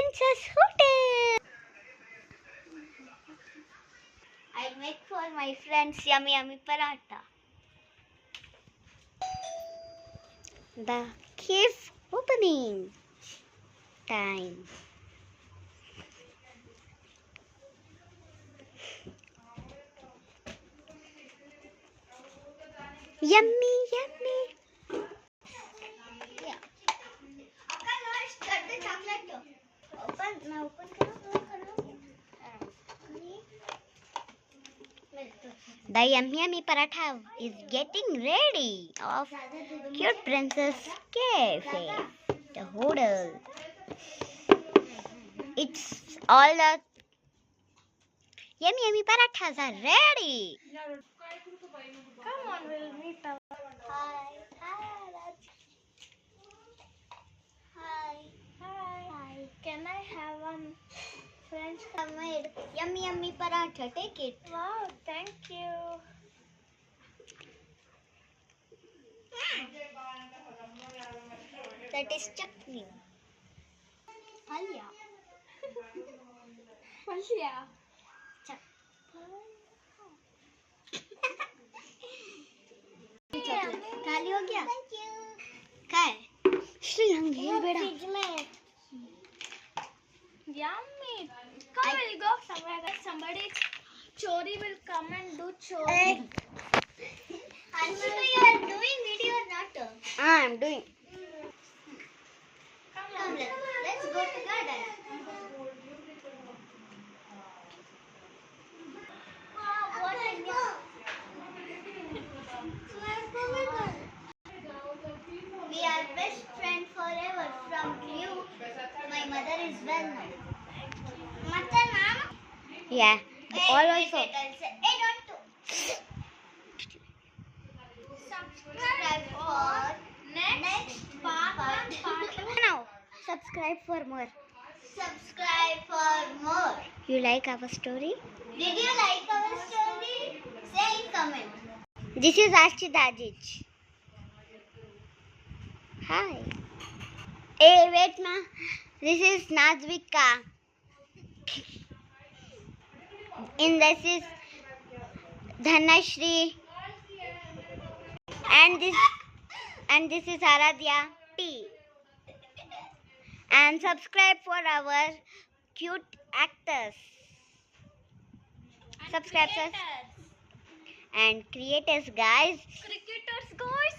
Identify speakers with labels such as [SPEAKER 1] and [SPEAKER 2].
[SPEAKER 1] Princess Hotel. I make for my friends yummy paratha. The cave opening time. Yummy. Yeah. Cut the chocolate. The yummy paratha is getting ready of Cute Princess Cafe, the hotel. It's all the yummy parathas are ready.
[SPEAKER 2] Come on, we'll meet our.
[SPEAKER 1] Hi.
[SPEAKER 2] Can I have one French?
[SPEAKER 1] I made yummy paratha. Take it.
[SPEAKER 2] Wow, thank you.
[SPEAKER 1] That is chutney. Halia.
[SPEAKER 2] Yeah.
[SPEAKER 1] खाली हो गया? क्या है? श्री हम घेर बेड़ा.
[SPEAKER 2] Yummy. Come, we'll go somewhere that somebody chori will come and do chori.
[SPEAKER 1] Anshika, you are doing video or not? I am doing. Come, let's go to garden. Wow, what is this? We are best friends forever. From you, my mother is well known. Mother, mom? Yeah. All also. I'll say, subscribe for next part. Now, subscribe for more. Subscribe for more. You like our story? Did you like our story? Say in comment. This is Ashti Dajic. Hi. Hey, wait, ma. This is Nazvika. And this is Dhanashri. And this is Aradhya T. And subscribe for our cute actors. Subscribe us and creators, guys.
[SPEAKER 2] Cricketers, guys.